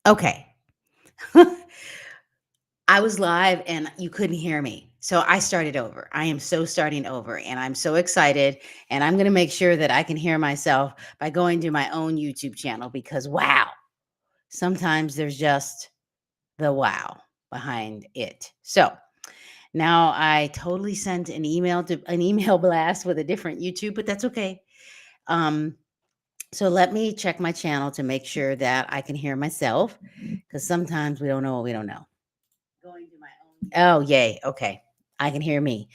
Okay. I was live and you couldn't hear me. So I started over. I am so starting over and I'm so excited. And I'm going to make sure that I can hear myself by going to my own YouTube channel because wow, sometimes there's just the wow behind it. So now I totally sent an email blast with a different YouTube, but that's okay. Um, so let me check my channel to make sure that I can hear myself because sometimes we don't know what we don't know. Going to my own. Oh, yay. Okay. I can hear me.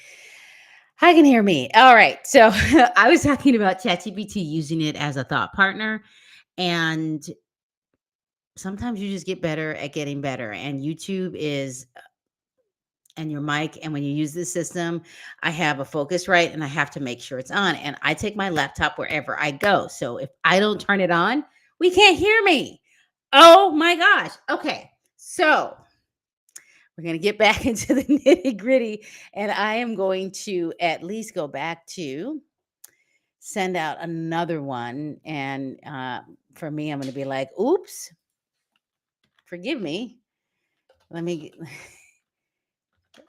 I can hear me. All right. So I was talking about ChatGPT using it as a thought partner. And sometimes you just get better at getting better. And YouTube is, and your mic. And when you use this system, I have a Focusrite and I have to make sure it's on. And I take my laptop wherever I go. So if I don't turn it on, we can't hear me. Oh my gosh. Okay. So we're going to get back into the nitty gritty. And I am going to at least go back to send out another one. And for me, I'm going to be like, oops, forgive me. Let me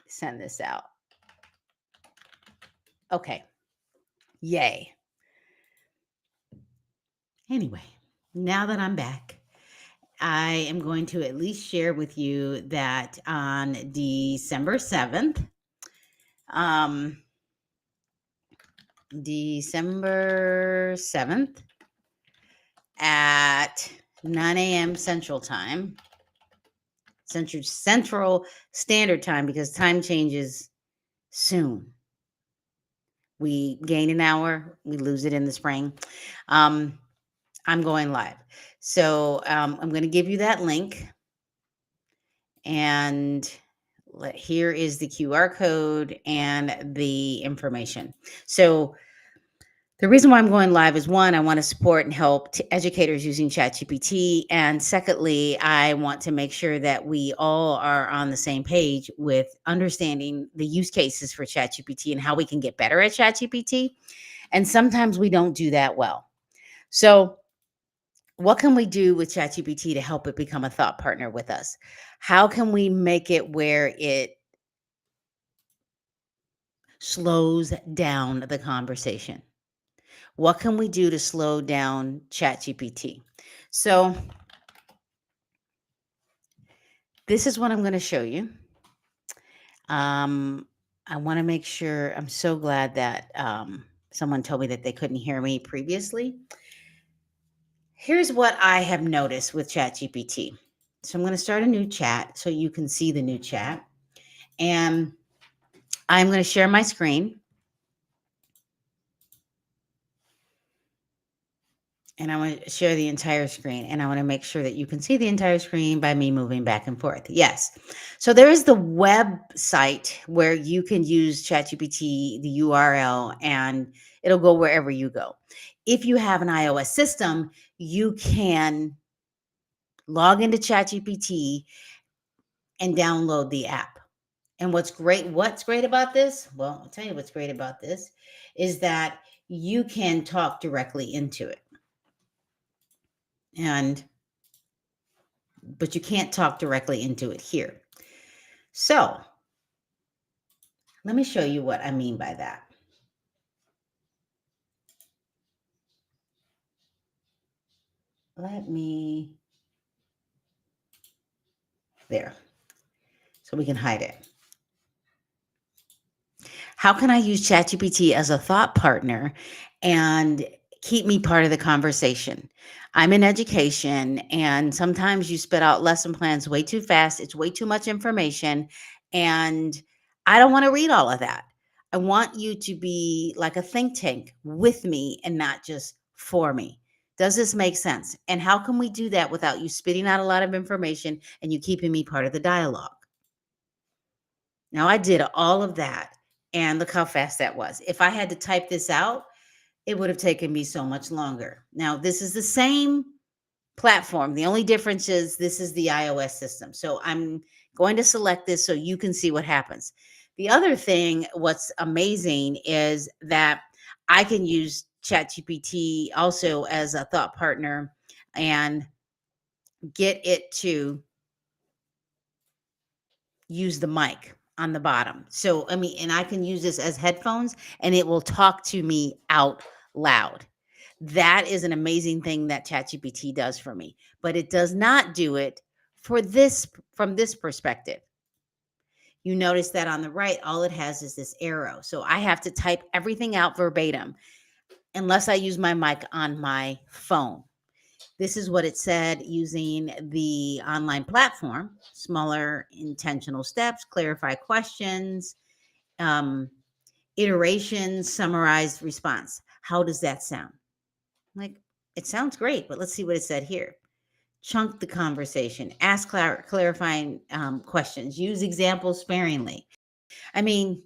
send this out. Okay. Yay. Anyway, now that I'm back, I am going to at least share with you that on December 7th, um, December 7th, at 9 a.m. Central Time, Central Standard Time, because time changes soon. We gain an hour, we lose it in the spring. Um, I'm going live. So I'm going to give you that link. And here is the QR code and the information. So the reason why I'm going live is one, I want to support and help educators using ChatGPT. And secondly, I want to make sure that we all are on the same page with understanding the use cases for ChatGPT and how we can get better at ChatGPT. And sometimes we don't do that well. So, what can we do with ChatGPT to help it become a thought partner with us? How can we make it where it slows down the conversation? What can we do to slow down ChatGPT? So, this is what I'm going to show you. Um, I want to make sure, I'm so glad that someone told me that they couldn't hear me previously. Here's what I have noticed with ChatGPT. So, I'm going to start a new chat so you can see the new chat. And I'm going to share my screen. And I want to share the entire screen. And I want to make sure that you can see the entire screen by me moving back and forth. Yes. So there is the website where you can use ChatGPT, the URL, and it'll go wherever you go. If you have an iOS system, you can log into ChatGPT and download the app. And what's great about this? Well, I'll tell you what's great about this is that you can talk directly into it. And but you can't talk directly into it here. So let me show you what I mean by that. Let me, there, so we can hide it. How can I use ChatGPT as a thought partner and keep me part of the conversation? I'm in education, and sometimes you spit out lesson plans way too fast. It's way too much information, and I don't want to read all of that. I want you to be like a think tank with me and not just for me. Does this make sense? And how can we do that without you spitting out a lot of information and you keeping me part of the dialogue? Now, I did all of that, and look how fast that was. If I had to type this out, it would have taken me so much longer. Now, this is the same platform. The only difference is this is the iOS system. So I'm going to select this so you can see what happens. The other thing, what's amazing is that I can use ChatGPT also as a thought partner, and get it to use the mic on the bottom. So, I mean, and I can use this as headphones and it will talk to me out loud. That is an amazing thing that ChatGPT does for me, but it does not do it for this from this perspective. You notice that on the right, all it has is this arrow. So I have to type everything out verbatim unless I use my mic on my phone. This is what it said using the online platform: smaller intentional steps, clarify questions, um, iterations, summarized response. How does that sound? Like, it sounds great, but let's see what it said here. Chunk the conversation, ask clarifying questions, use examples sparingly. I mean,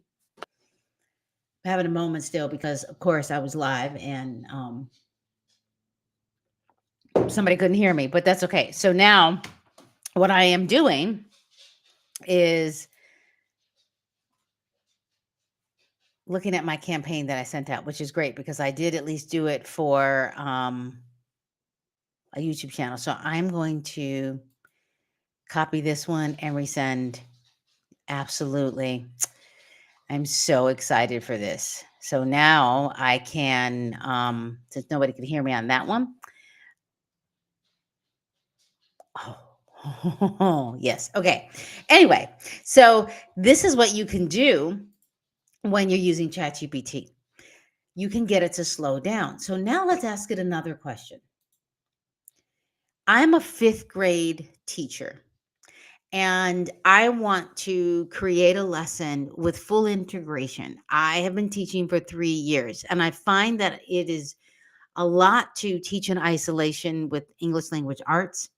I'm having a moment still because, of course, I was live and somebody couldn't hear me, but that's okay. So now what I am doing is looking at my campaign that I sent out, which is great because I did at least do it for a YouTube channel. So I'm going to copy this one and resend. Absolutely. I'm so excited for this. So now I can, since nobody could hear me on that one. Oh, yes. Okay. Anyway, so this is what you can do when you're using ChatGPT. You can get it to slow down. So now let's ask it another question. I'm a fifth grade teacher and I want to create a lesson with full integration. I have been teaching for 3 years and I find that it is a lot to teach in isolation with English language arts,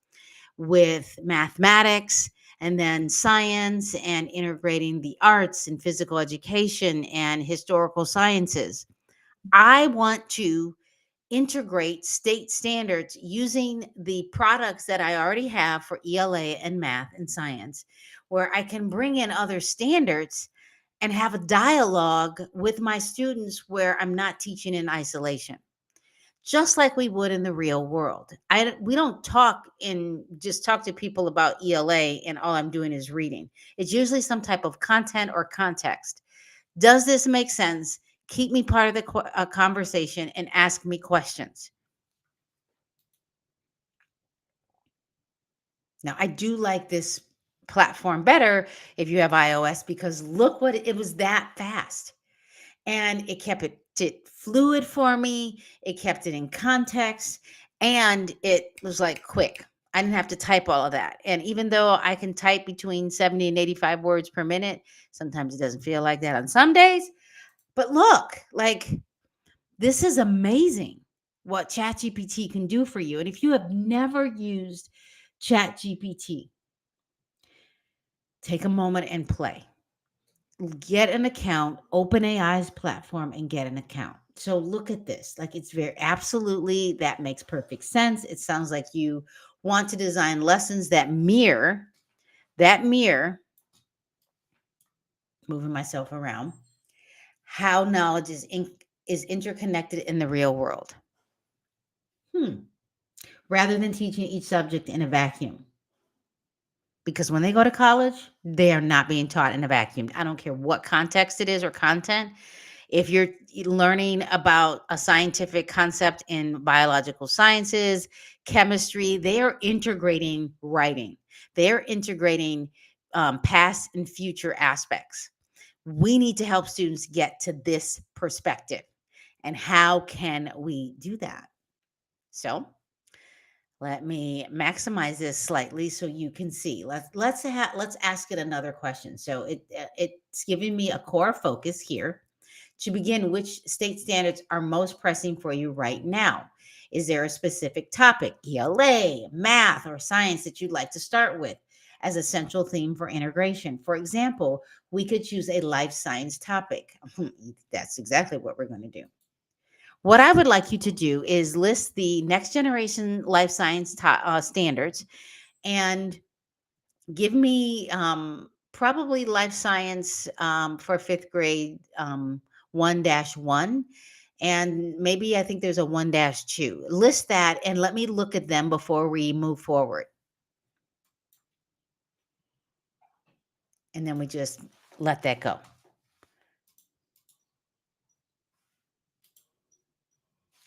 with mathematics, and then science, and integrating the arts and physical education and historical sciences. I want to integrate state standards using the products that I already have for ELA and math and science, where I can bring in other standards and have a dialogue with my students where I'm not teaching in isolation, just like we would in the real world. We don't talk in just talk to people about ELA and all I'm doing is reading. It's usually some type of content or context. Does this make sense? Keep me part of the conversation and ask me questions. Now, I do like this platform better if you have iOS because look what it was that fast. And it kept it fluid for me. It kept it in context and it was like quick. I didn't have to type all of that. And even though I can type between 70 and 85 words per minute, sometimes it doesn't feel like that on some days. But look, like this is amazing what ChatGPT can do for you. And if you have never used ChatGPT, take a moment and play. Get an account, OpenAI's platform, and get an account. So look at this. Like it's very absolutely that makes perfect sense. It sounds like you want to design lessons that mirror, moving myself around, how knowledge is interconnected in the real world. Rather than teaching each subject in a vacuum. Because when they go to college, they are not being taught in a vacuum. I don't care what context it is or content. If you're learning about a scientific concept in biological sciences, chemistry, they are integrating writing. They're integrating past and future aspects. We need to help students get to this perspective. And how can we do that? So, let me maximize this slightly so you can see. Let's ask it another question. So it's giving me a core focus here. To begin, which state standards are most pressing for you right now? Is there a specific topic, ELA, math, or science that you'd like to start with as a central theme for integration? For example, we could choose a life science topic. That's exactly what we're going to do. What I would like you to do is list the next generation life science standards and give me probably life science for fifth grade 1-1. And maybe I think there's a 1-2. List that and let me look at them before we move forward. and then we just let that go.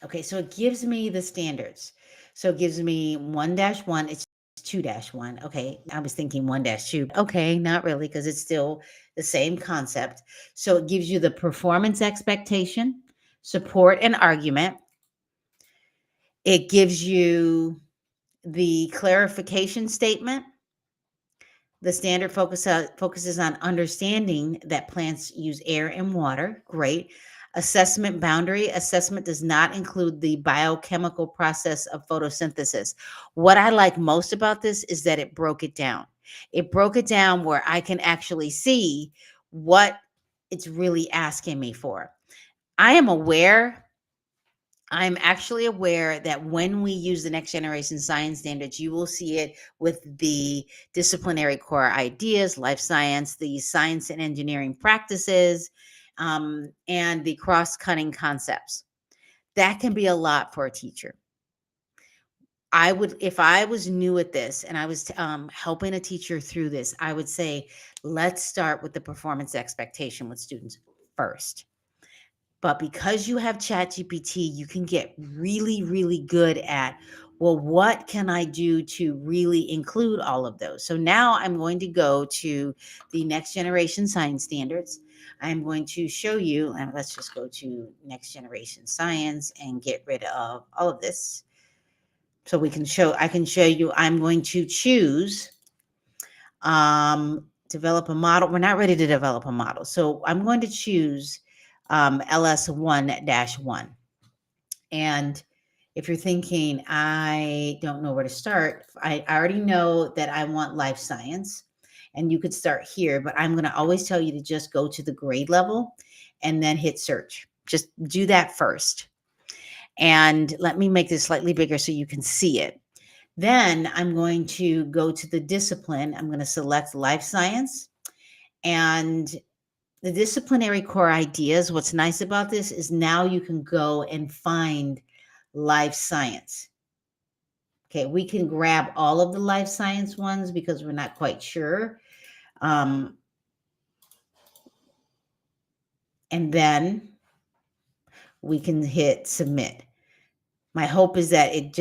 Okay, so it gives me the standards. So it gives me 1-1, it's 2-1. Okay, I was thinking 1-2. Okay, not really, because it's still the same concept. So it gives you the performance expectation, support and argument. It gives you the clarification statement. The standard focuses on understanding that plants use air and water. Great. Assessment boundary. Assessment does not include the biochemical process of photosynthesis. What I like most about this is that it broke it down. It broke it down where I can actually see what it's really asking me for. I am aware I'm actually aware that when we use the next generation science standards, you will see it with the disciplinary core ideas, life science, the science and engineering practices, and the cross cutting concepts. That can be a lot for a teacher. I would, if I was new at this and I was helping a teacher through this, I would say, let's start with the performance expectation with students first. But because you have ChatGPT, you can get really, really good at, well, what can I do to really include all of those? So now I'm going to go to the next generation science standards. I'm going to show you, and let's just go to next generation science and get rid of all of this. So I can show you, I'm going to choose develop a model. We're not ready to develop a model. So I'm going to choose LS1-1. And if you're thinking, I don't know where to start, I already know that I want life science. And you could start here, but I'm going to always tell you to just go to the grade level and then hit search. Just do that first. And let me make this slightly bigger so you can see it. Then I'm going to go to the discipline. I'm going to select life science and the disciplinary core ideas. What's nice about this is now you can go and find life science. Okay, we can grab all of the life science ones because we're not quite sure. And then we can hit submit. My hope is that it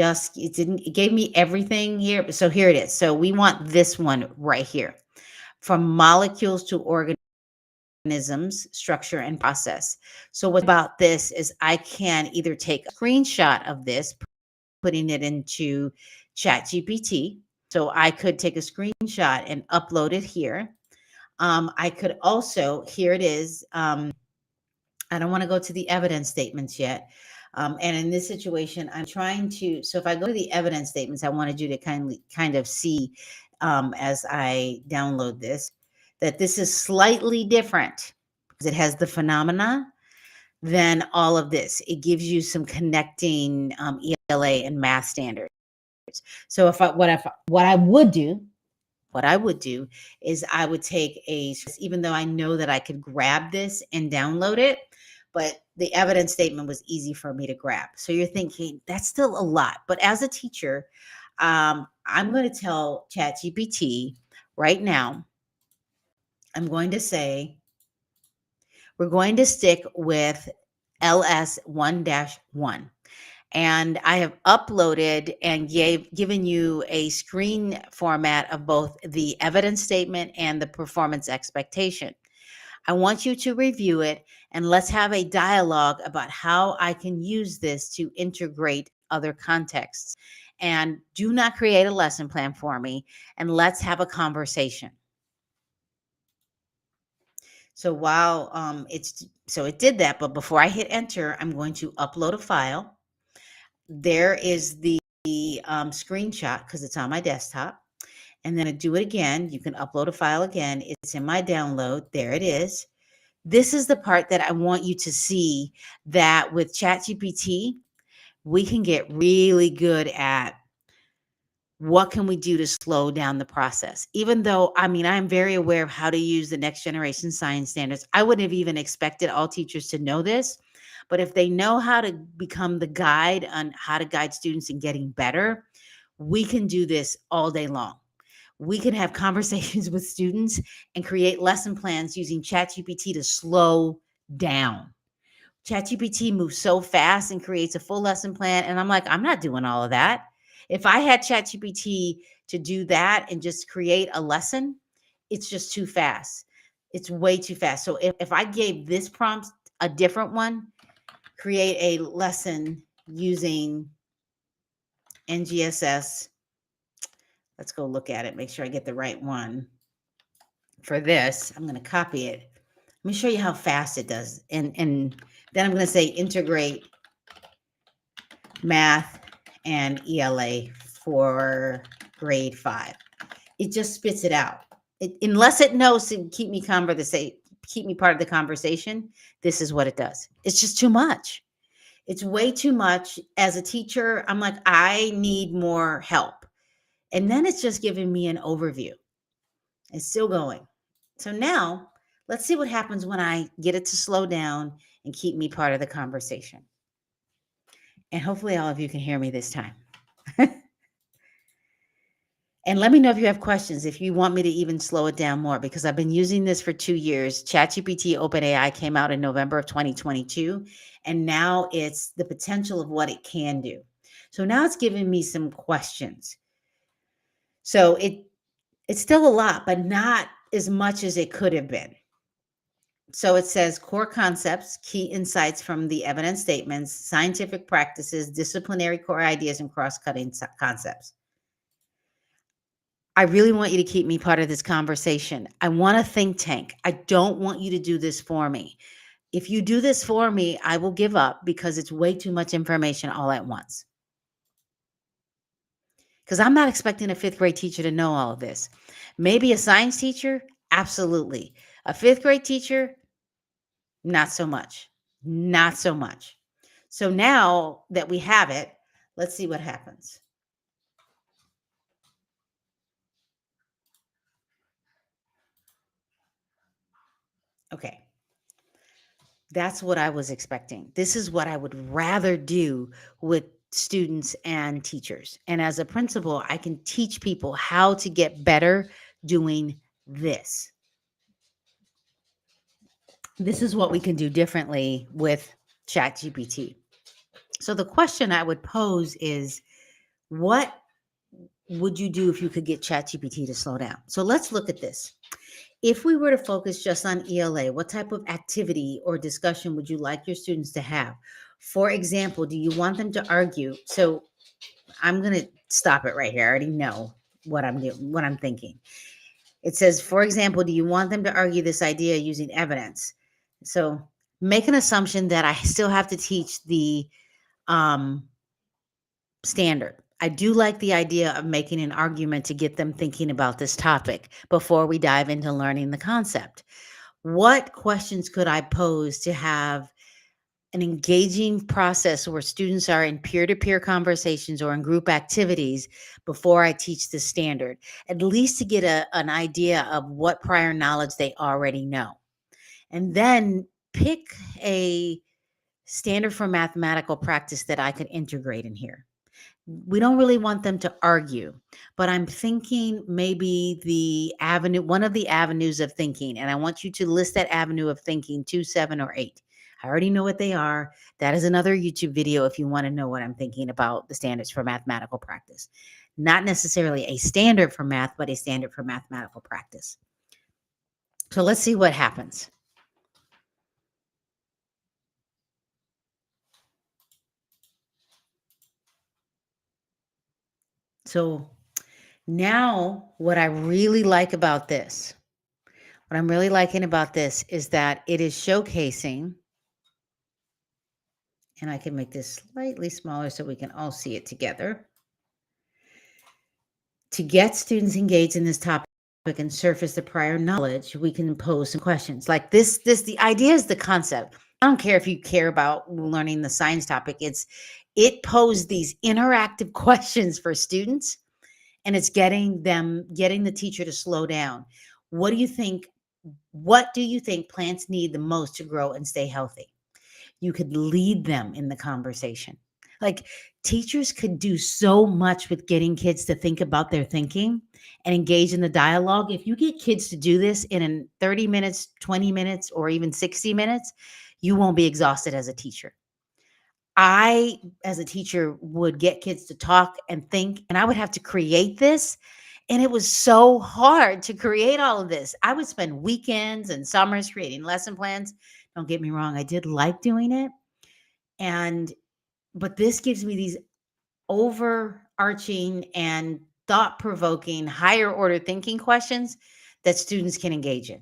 gave me everything here. So here it is. So we want this one right here. From molecules to organisms, structure, and process. So what about this is I can either take a screenshot of this, putting it into ChatGPT. So I could take a screenshot and upload it here. I could also, here it is. I don't want to go to the evidence statements yet. And in this situation, I'm trying to, so if I go to the evidence statements, I wanted you to kind of see as I download this, that this is slightly different because it has the phenomena than all of this. It gives you some connecting ELA and math standards. So what I would do is I would take even though I know that I could grab this and download it, but the evidence statement was easy for me to grab. So you're thinking that's still a lot. But as a teacher, I'm going to tell ChatGPT right now, I'm going to say, we're going to stick with LS1-1. And I have uploaded and given you a screen format of both the evidence statement and the performance expectation. I want you to review it and let's have a dialogue about how I can use this to integrate other contexts. And do not create a lesson plan for me, and let's have a conversation. So while it did that, but before I hit enter, I'm going to upload a file. There is the screenshot because it's on my desktop. And then I do it again. You can upload a file again. It's in my download. There it is. This is the part that I want you to see, that with ChatGPT, we can get really good at what can we do to slow down the process. Even though, I mean, I'm very aware of how to use the next generation science standards. I wouldn't have even expected all teachers to know this. But if they know how to become the guide on how to guide students in getting better, we can do this all day long. We can have conversations with students and create lesson plans using ChatGPT to slow down. ChatGPT moves so fast and creates a full lesson plan. And I'm like, I'm not doing all of that. If I had ChatGPT to do that and just create a lesson, it's just too fast. It's way too fast. So if I gave this prompt a different one, create a lesson using NGSS. Let's go look at it, make sure I get the right one. For this, I'm going to copy it. Let me show you how fast it does. And then I'm going to say integrate math and ELA for grade 5. It just spits it out. Unless it knows to keep me part of the conversation, this is what it does. It's just too much. It's way too much. As a teacher, I'm like, I need more help. And then it's just giving me an overview. It's still going. So now let's see what happens when I get it to slow down and keep me part of the conversation. And hopefully all of you can hear me this time. And let me know if you have questions, if you want me to even slow it down more, because I've been using this for 2 years. ChatGPT OpenAI came out in November of 2022, and now it's the potential of what it can do. So now it's giving me some questions. So it's still a lot, but not as much as it could have been. So it says core concepts, key insights from the evidence statements, scientific practices, disciplinary core ideas, and cross-cutting concepts. I really want you to keep me part of this conversation. I want a think tank. I don't want you to do this for me. If you do this for me, I will give up because it's way too much information all at once. Because I'm not expecting a 5th grade teacher to know all of this. Maybe a science teacher, absolutely. A 5th grade teacher, not so much. Not so much. So now that we have it, let's see what happens. Okay. That's what I was expecting. This is what I would rather do with students and teachers. And as a principal, I can teach people how to get better doing this. This is what we can do differently with ChatGPT. So the question I would pose is, what would you do if you could get ChatGPT to slow down? So let's look at this. If we were to focus just on ELA, what type of activity or discussion would you like your students to have? For example, do you want them to argue? So I'm going to stop it right here. I already know what I'm doing, what I'm thinking. It says, for example, do you want them to argue this idea using evidence? So make an assumption that I still have to teach the standard. I do like the idea of making an argument to get them thinking about this topic before we dive into learning the concept. What questions could I pose to have an engaging process where students are in peer-to-peer conversations or in group activities before I teach the standard, at least to get an idea of what prior knowledge they already know. And then pick a standard for mathematical practice that I could integrate in here. We don't really want them to argue, but I'm thinking maybe one of the avenues of thinking, and I want you to list that avenue of thinking 2, 7, or 8. I already know what they are. That is another YouTube video if you want to know what I'm thinking about the standards for mathematical practice. Not necessarily a standard for math, but a standard for mathematical practice. So let's see what happens. So now what I really like about this, what I'm really liking about this is that it is showcasing, and I can make this slightly smaller so we can all see it together. To get students engaged in this topic and surface the prior knowledge, we can pose some questions like this. The idea is the concept. I don't care if you care about learning the science topic. It posed these interactive questions for students, and it's getting the teacher to slow down. What do you think plants need the most to grow and stay healthy? You could lead them in the conversation. Like, teachers could do so much with getting kids to think about their thinking and engage in the dialogue. If you get kids to do this in 30 minutes, 20 minutes, or even 60 minutes, you won't be exhausted as a teacher. I, as a teacher, would get kids to talk and think, and I would have to create this. And it was so hard to create all of this. I would spend weekends and summers creating lesson plans. Don't get me wrong, I did like doing it. And, but this gives me these overarching and thought provoking, higher order thinking questions that students can engage in.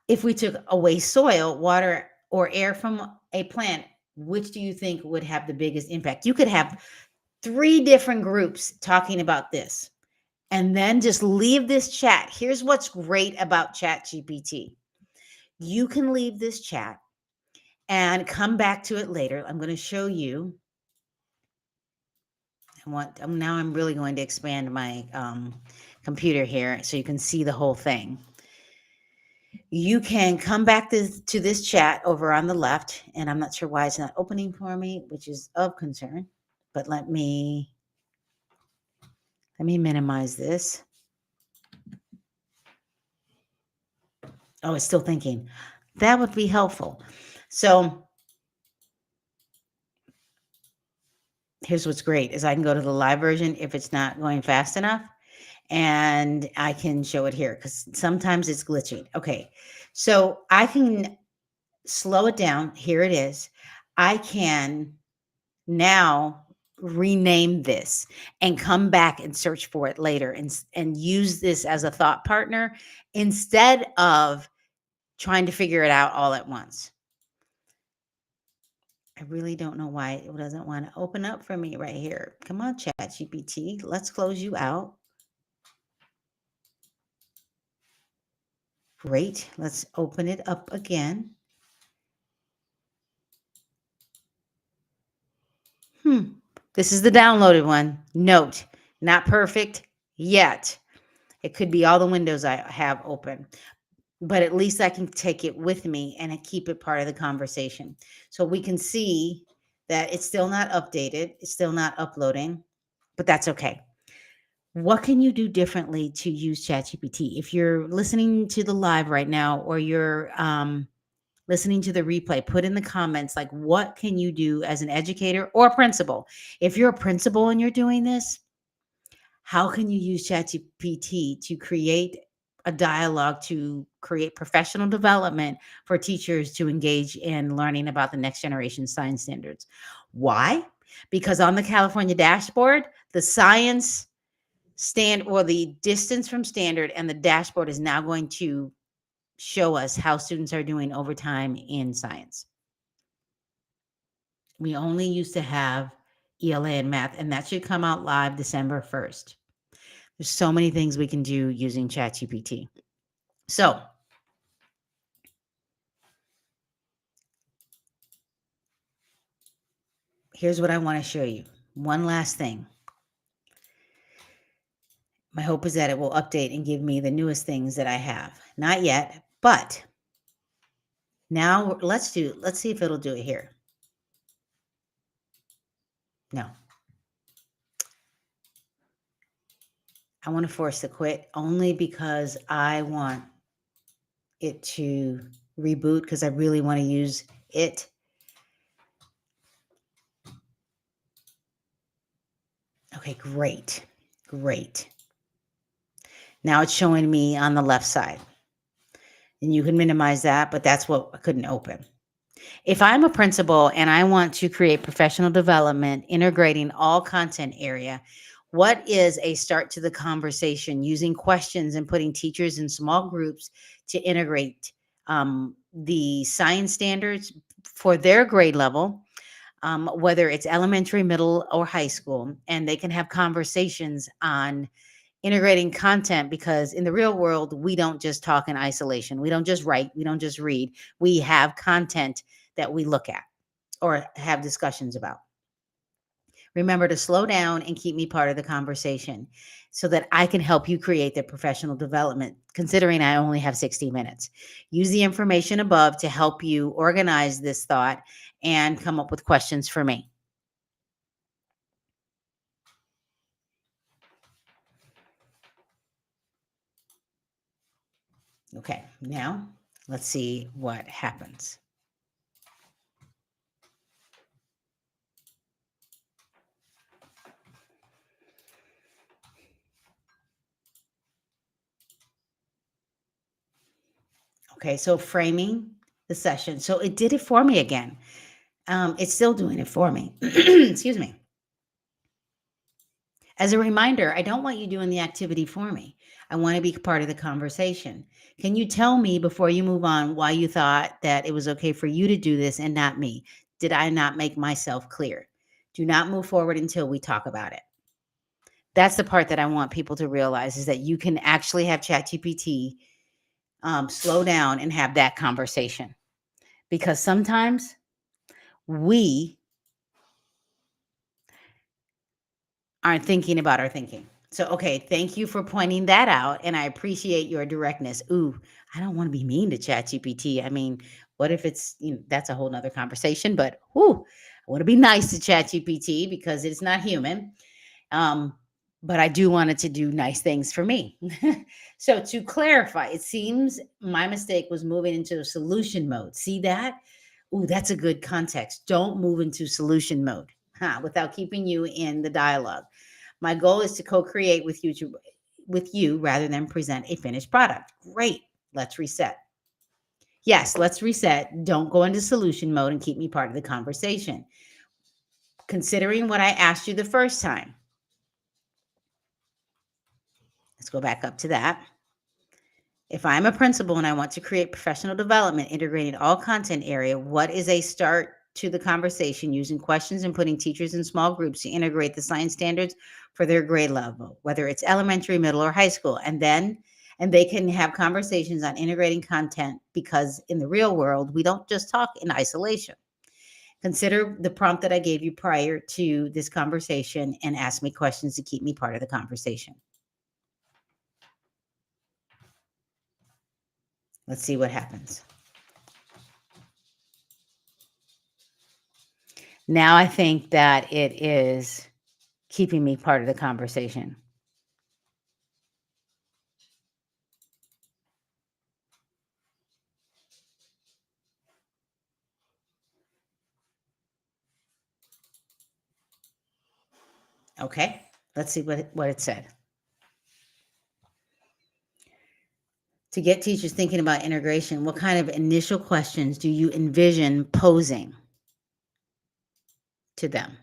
If we took away soil, water, or air from a plant, which do you think would have the biggest impact? You could have three different groups talking about this and then just leave this chat. Here's what's great about ChatGPT. You can leave this chat and come back to it later. I'm going to show you. Now I'm really going to expand my computer here so you can see the whole thing. You can come back to this chat over on the left, and I'm not sure why it's not opening for me, which is of concern, but let me minimize this. Oh, it's still thinking. That would be helpful. So here's what's great is I can go to the live version if it's not going fast enough, and I can show it here because sometimes it's glitching. Okay, so I can slow it down. Here it is. I can now rename this and come back and search for it later and use this as a thought partner instead of trying to figure it out all at once. I really don't know why it doesn't want to open up for me right here. Come on, ChatGPT. Let's close you out. Great. Let's open it up again. This is the downloaded one. Note, not perfect yet. It could be all the windows I have open, but at least I can take it with me and keep it part of the conversation. So we can see that it's still not updated. It's still not uploading, but that's okay. What can you do differently to use ChatGPT? If you're listening to the live right now, or you're listening to the replay, put in the comments, like, what can you do as an educator or principal? If you're a principal and you're doing this, how can you use ChatGPT to create a dialogue to create professional development for teachers to engage in learning about the next generation science standards? Why? Because on the California dashboard, the science the distance from standard and the dashboard is now going to show us how students are doing over time in science. We only used to have ELA and math, and that should come out live December 1st. There's so many things we can do using ChatGPT. So here's what I want to show you. One last thing. My hope is that it will update and give me the newest things that I have. Not yet, but now let's see if it'll do it here. No. I want to force the quit only because I want it to reboot because I really want to use it. Okay, great. Great. Now it's showing me on the left side. And you can minimize that, but that's what I couldn't open. If I'm a principal and I want to create professional development, integrating all content area, what is a start to the conversation using questions and putting teachers in small groups to integrate the science standards for their grade level, whether it's elementary, middle, or high school, and they can have conversations on integrating content, because in the real world, we don't just talk in isolation. We don't just write. We don't just read. We have content that we look at or have discussions about. Remember to slow down and keep me part of the conversation so that I can help you create the professional development, considering I only have 60 minutes. Use the information above to help you organize this thought and come up with questions for me. Okay, now let's see what happens. Okay, so framing the session. So it did it for me again. It's still doing it for me. Excuse me. As a reminder, I don't want you doing the activity for me. I want to be part of the conversation. Can you tell me before you move on why you thought that it was okay for you to do this and not me? Did I not make myself clear? Do not move forward until we talk about it. That's the part that I want people to realize is that you can actually have ChatGPT slow down and have that conversation. Because sometimes we aren't thinking about our thinking. So, okay, thank you for pointing that out. And I appreciate your directness. Ooh, I don't want to be mean to ChatGPT. I mean, what if it's, that's a whole nother conversation, but whoo, I want to be nice to ChatGPT because it's not human. Um, but I do want it to do nice things for me. So, to clarify, it seems my mistake was moving into solution mode. See that? Ooh, that's a good context. Don't move into solution mode, without keeping you in the dialogue. My goal is to co-create with you rather than present a finished product. Great. Let's reset. Yes, let's reset. Don't go into solution mode and keep me part of the conversation. Considering what I asked you the first time. Let's go back up to that. If I'm a principal and I want to create professional development integrating all content area, what is a start to the conversation using questions and putting teachers in small groups to integrate the science standards for their grade level, whether it's elementary, middle, or high school. And they can have conversations on integrating content because in the real world, we don't just talk in isolation. Consider the prompt that I gave you prior to this conversation and ask me questions to keep me part of the conversation. Let's see what happens. Now I think that it is keeping me part of the conversation. Okay, let's see what it said. To get teachers thinking about integration, what kind of initial questions do you envision posing to them?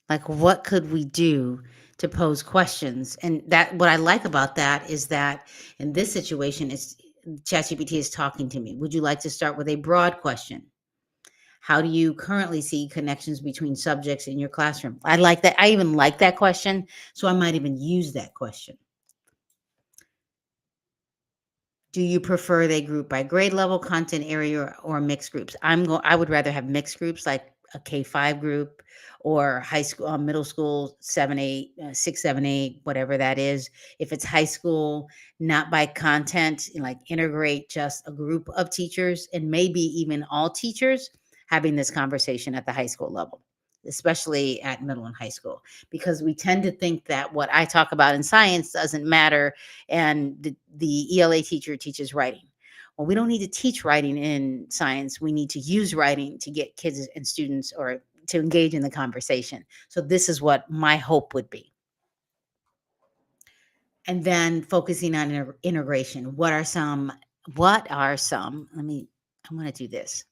Like, what could we do to pose questions? And that what I like about that is that in this situation, it's ChatGPT is talking to me. Would you like to start with a broad question? How do you currently see connections between subjects in your classroom? I like that. I even like that question. So I might even use that question. Do you prefer they group by grade level, content area, or mixed groups? I would rather have mixed groups like a K-5 group or high school, middle school, 7, 8, 6, 7, 8, whatever that is. If it's high school, not by content, like integrate just a group of teachers and maybe even all teachers having this conversation at the high school level, especially at middle and high school, because we tend to think that what I talk about in science doesn't matter and the ELA teacher teaches writing. Well, we don't need to teach writing in science. We need to use writing to get kids and students or to engage in the conversation. So this is what my hope would be. And then focusing on integration. I want to do this.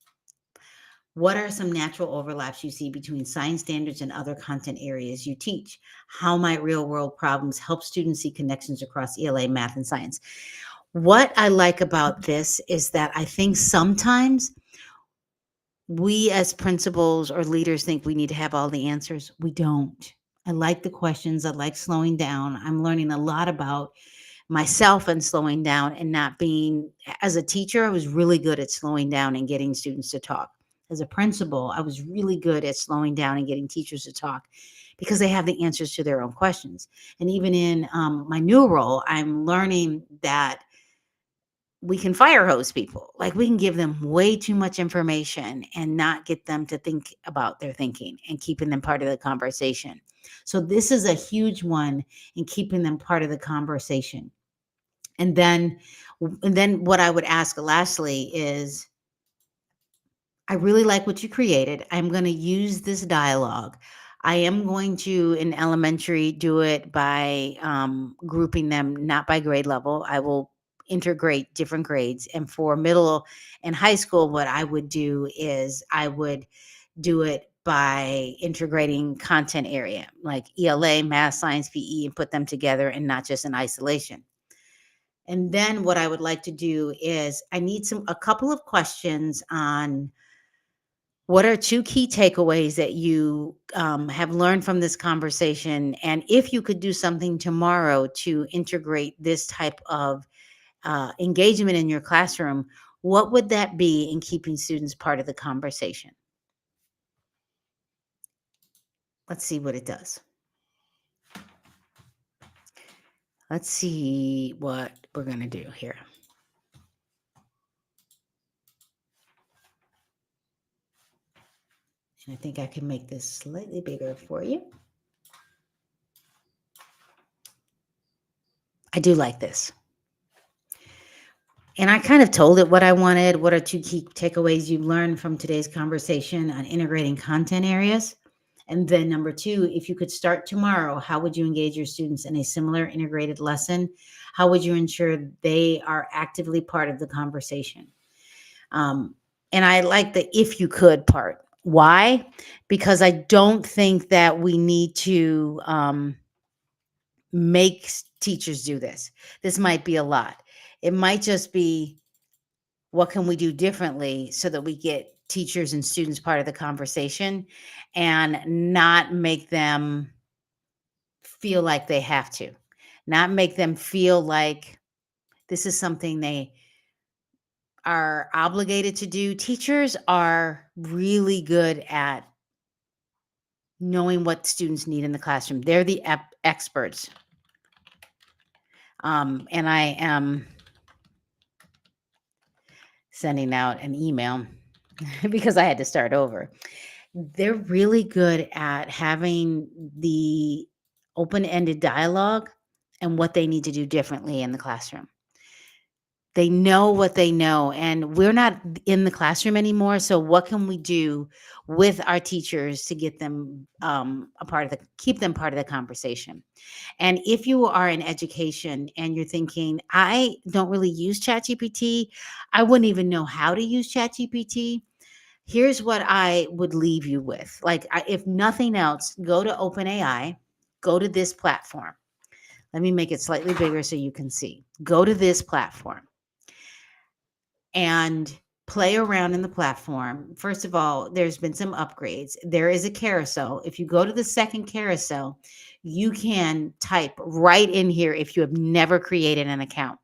What are some natural overlaps you see between science standards and other content areas you teach? How might real world problems help students see connections across ELA, math, and science? What I like about this is that I think sometimes we as principals or leaders think we need to have all the answers. We don't. I like the questions. I like slowing down. I'm learning a lot about myself and slowing down and not being, as a teacher, I was really good at slowing down and getting students to talk. As a principal, I was really good at slowing down and getting teachers to talk because they have the answers to their own questions. And even in my new role, I'm learning that we can fire hose people. Like we can give them way too much information and not get them to think about their thinking and keeping them part of the conversation. So this is a huge one in keeping them part of the conversation. And then what I would ask lastly is, I really like what you created. I'm going to use this dialogue. I am going to, in elementary, do it by grouping them, not by grade level. I will integrate different grades. And for middle and high school, what I would do is I would do it by integrating content area like ELA, math, science, PE, and put them together and not just in isolation. And then what I would like to do is I need a couple of questions on what are two key takeaways that you have learned from this conversation? And if you could do something tomorrow to integrate this type of engagement in your classroom, what would that be in keeping students part of the conversation? Let's see what it does. Let's see what we're going to do here. And I think I can make this slightly bigger for you. I do like this. And I kind of told it what I wanted. What are two key takeaways you learned from today's conversation on integrating content areas? And then number two, if you could start tomorrow, how would you engage your students in a similar integrated lesson? How would you ensure they are actively part of the conversation? And I like the if you could part. Why? Because I don't think that we need to make teachers do this. This might be a lot. It might just be, what can we do differently so that we get teachers and students part of the conversation and not make them feel like they have to, not make them feel like this is something they are obligated to do. Teachers are really good at knowing what students need in the classroom. They're the experts. And I am sending out an email because I had to start over. They're really good at having the open-ended dialogue and what they need to do differently in the classroom. They know what they know, and we're not in the classroom anymore. So what can we do with our teachers to get them keep them part of the conversation? And if you are in education and you're thinking, I don't really use ChatGPT, I wouldn't even know how to use ChatGPT. Here's what I would leave you with. Like, if nothing else, go to OpenAI, go to this platform. Let me make it slightly bigger so you can see. Go to this platform and play around in the platform. First of all, there's been some upgrades. There is a carousel. If you go to the second carousel, you can type right in here if you have never created an account.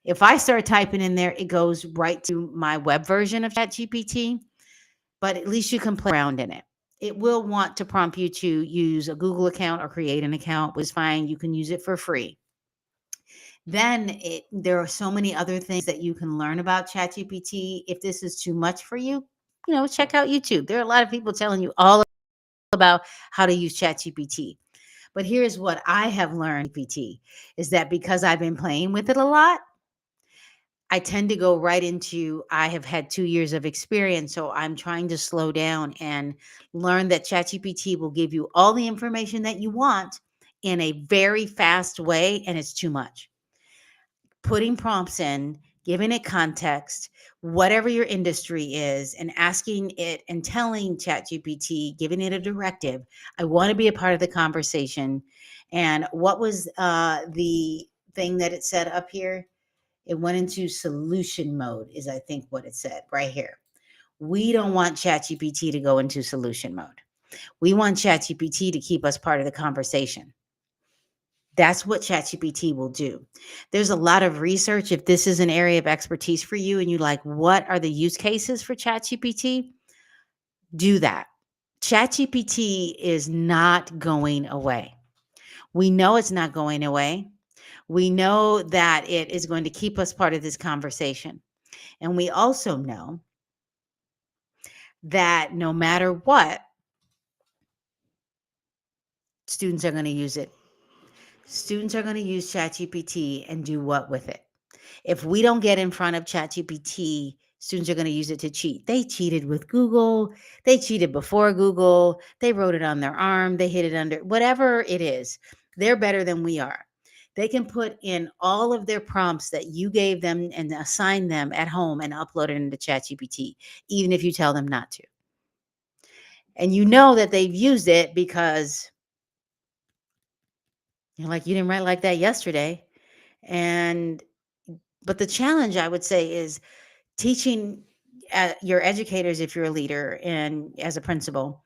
If I start typing in there, it goes right to my web version of ChatGPT, but at least you can play around in it. It will want to prompt you to use a Google account or create an account, which is fine. You can use it for free. Then there are so many other things that you can learn about ChatGPT. If this is too much for you, check out YouTube. There are a lot of people telling you all about how to use ChatGPT. But here's what I have learned, GPT, is that because I've been playing with it a lot, I tend to go right into, I have had 2 years of experience, so I'm trying to slow down and learn that ChatGPT will give you all the information that you want in a very fast way, and it's too much. Putting prompts in, giving it context, whatever your industry is, and asking it and telling ChatGPT, giving it a directive. I want to be a part of the conversation. And what was the thing that it said up here? It went into solution mode, is I think what it said right here. We don't want ChatGPT to go into solution mode. We want ChatGPT to keep us part of the conversation. That's what ChatGPT will do. There's a lot of research. If this is an area of expertise for you and you like, what are the use cases for ChatGPT? Do that. ChatGPT is not going away. We know it's not going away. We know that it is going to keep us part of this conversation. And we also know that no matter what, students are going to use it. Students are going to use ChatGPT and do what with it? If we don't get in front of ChatGPT, students are going to use it to cheat. They cheated with Google. They cheated before Google. They wrote it on their arm. They hid it under whatever it is. They're better than we are. They can put in all of their prompts that you gave them and assign them at home and upload it into ChatGPT, even if you tell them not to. And you know that they've used it because you're like, you didn't write like that yesterday. And but the challenge I would say is teaching your educators, if you're a leader and as a principal,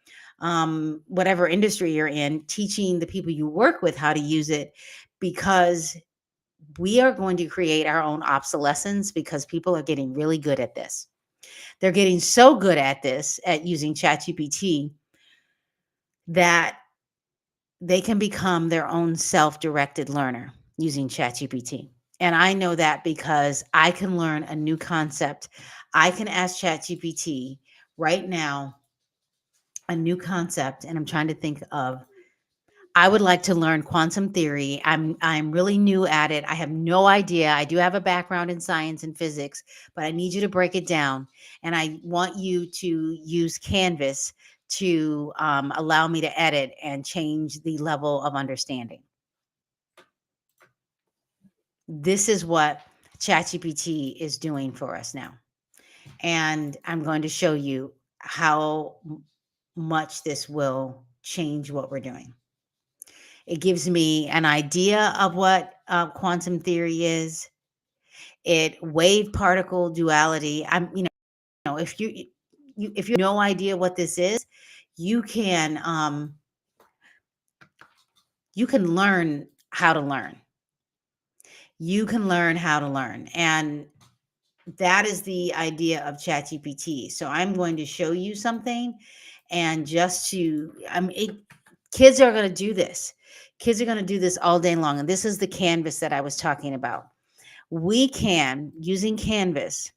whatever industry you're in, teaching the people you work with how to use it, because we are going to create our own obsolescence because people are getting really good at this. They're getting so good at this, at using ChatGPT, that they can become their own self-directed learner using ChatGPT. And I know that because I can learn a new concept. I can ask ChatGPT right now a new concept, and I'm trying to think of. I would like to learn quantum theory. I'm really new at it. I have no idea. I do have a background in science and physics, but I need you to break it down. And I want you to use Canvas to allow me to edit and change the level of understanding. This is what ChatGPT is doing for us now. And I'm going to show you how much this will change what we're doing. It gives me an idea of what quantum theory is. It wave particle duality. If if you have no idea what this is, you can you can learn how to learn. You can learn how to learn, and that is the idea of ChatGPT. So I'm going to show you something, and just to, kids are going to do this. Kids are going to do this all day long. And this is the canvas that I was talking about. We can, using Canvas,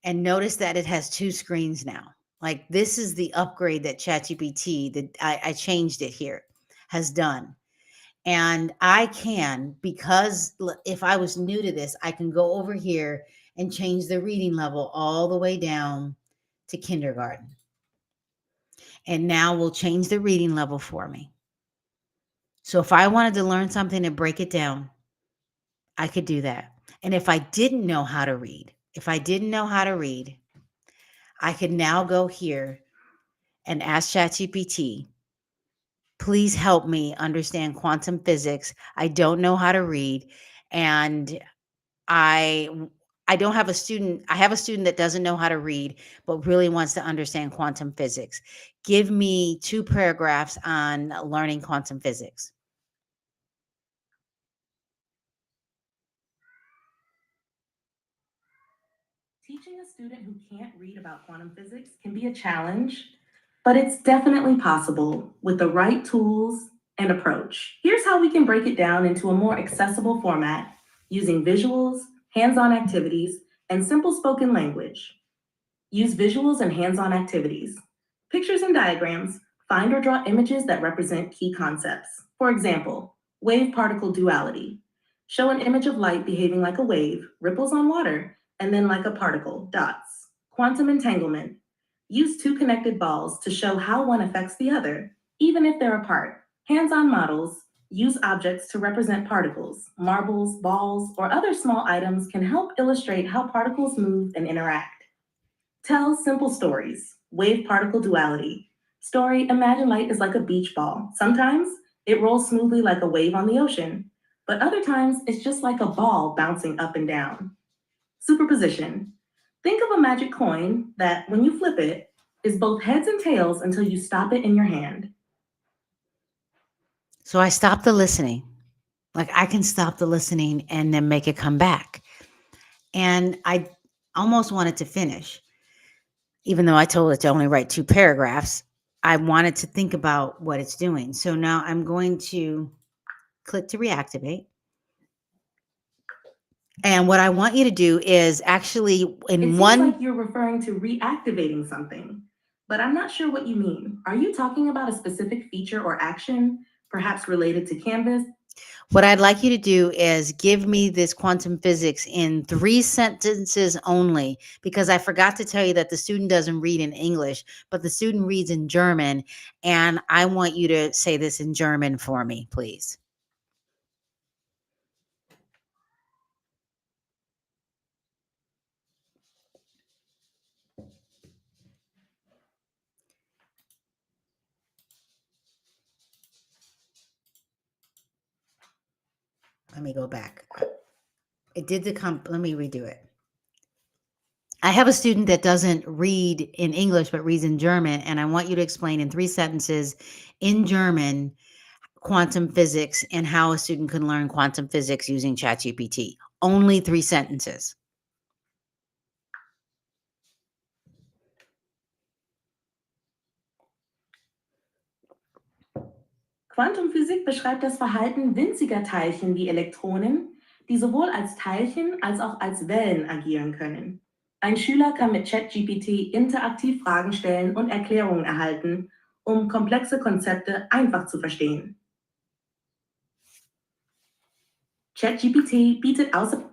and notice that it has two screens now. Like, this is the upgrade that ChatGPT, that I changed it here, has done. And I can, because if I was new to this, I can go over here and change the reading level all the way down to kindergarten. And now we'll change the reading level for me. So if I wanted to learn something and break it down, I could do that. And if I didn't know how to read, I could now go here and ask ChatGPT, please help me understand quantum physics. I don't know how to read. And I I don't have a student. I have a student that doesn't know how to read, but really wants to understand quantum physics. Give me 2 paragraphs on learning quantum physics. Teaching a student who can't read about quantum physics can be a challenge, but it's definitely possible with the right tools and approach. Here's how we can break it down into a more accessible format using visuals, hands on activities, and simple spoken language. Use visuals and hands on activities. Pictures and diagrams. Find or draw images that represent key concepts. For example, wave particle duality. Show an image of light behaving like a wave, ripples on water, and then like a particle, dots. Quantum entanglement. Use two connected balls to show how one affects the other, even if they're apart. Hands on models. Use objects to represent particles. Marbles, balls, or other small items can help illustrate how particles move and interact. Tell simple stories. Wave particle duality. Story: imagine light is like a beach ball. Sometimes it rolls smoothly like a wave on the ocean, but other times it's just like a ball bouncing up and down. Superposition. Think of a magic coin that, when you flip it, is both heads and tails until you stop it in your hand. So I stopped the listening. Like I can stop the listening and then make it come back. And I almost wanted to finish, even though I told it to only write 2 paragraphs. I wanted to think about what it's doing. So now I'm going to click to reactivate. And what I want you to do is actually It in seems like one. you're referring to reactivating something, but I'm not sure what you mean. Are you talking about a specific feature or action, perhaps related to Canvas? What I'd like you to do is give me this quantum physics in 3 sentences only, because I forgot to tell you that the student doesn't read in English, but the student reads in German. And I want you to say this in German for me, please. Let me go back. It did the let me redo it. I have a student that doesn't read in English but reads in German, and I want you to explain in 3 sentences in German quantum physics and how a student can learn quantum physics using ChatGPT. Only 3 sentences. Quantumphysik beschreibt das Verhalten winziger Teilchen wie Elektronen, die sowohl als Teilchen als auch als Wellen agieren können. Ein Schüler kann mit ChatGPT interaktiv Fragen stellen und Erklärungen erhalten, um komplexe Konzepte einfach zu verstehen. ChatGPT bietet außer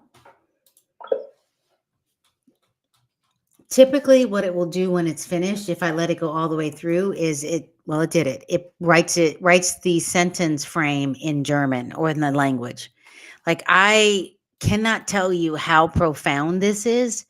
Typically, what it will do when it's finished, if I let it go all the way through, is it did it. It writes the sentence frame in German or in the language. Like I cannot tell you how profound this is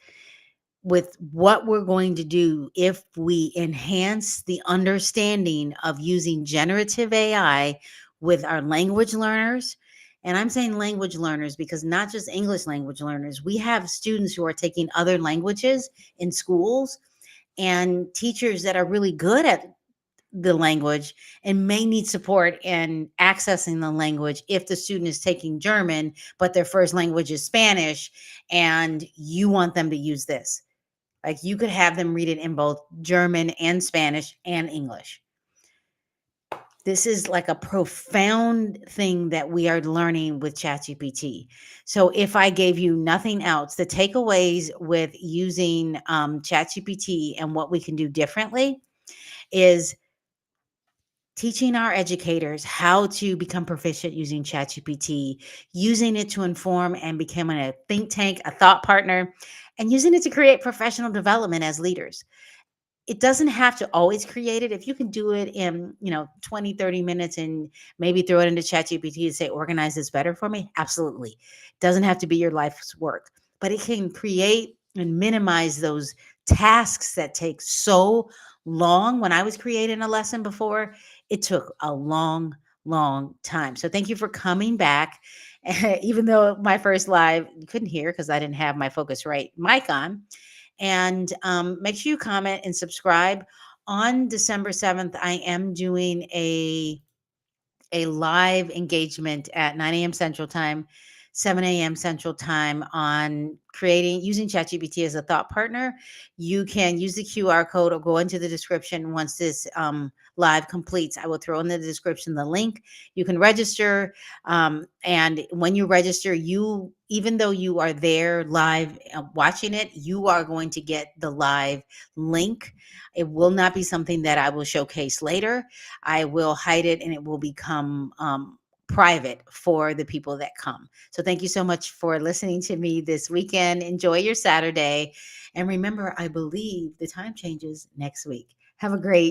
with what we're going to do if we enhance the understanding of using generative AI with our language learners. And I'm saying language learners because not just English language learners, we have students who are taking other languages in schools and teachers that are really good at the language and may need support in accessing the language if the student is taking German, but their first language is Spanish and you want them to use this. Like you could have them read it in both German and Spanish and English. This is like a profound thing that we are learning with ChatGPT. So if I gave you nothing else, the takeaways with using ChatGPT and what we can do differently is teaching our educators how to become proficient using ChatGPT, using it to inform and becoming a think tank, a thought partner, and using it to create professional development as leaders. It doesn't have to always create it. If you can do it in, 20, 30 minutes and maybe throw it into ChatGPT and say, organize this better for me. Absolutely. Doesn't have to be your life's work, but it can create and minimize those tasks that take so long. When I was creating a lesson before, it took a long, long time. So thank you for coming back. Even though my first live, you couldn't hear because I didn't have my Focusrite mic on. And make sure you comment and subscribe. On December 7th, I am doing a live engagement at 9 a.m. Central Time, 7 a.m. Central Time on creating using ChatGPT as a thought partner. You can use the QR code or go into the description once this live completes. I will throw in the description the link. You can register. And when you register, even though you are there live watching it, you are going to get the live link. It will not be something that I will showcase later. I will hide it and it will become private for the people that come. So thank you so much for listening to me this weekend. Enjoy your Saturday. And remember, I believe the time changes next week. Have a great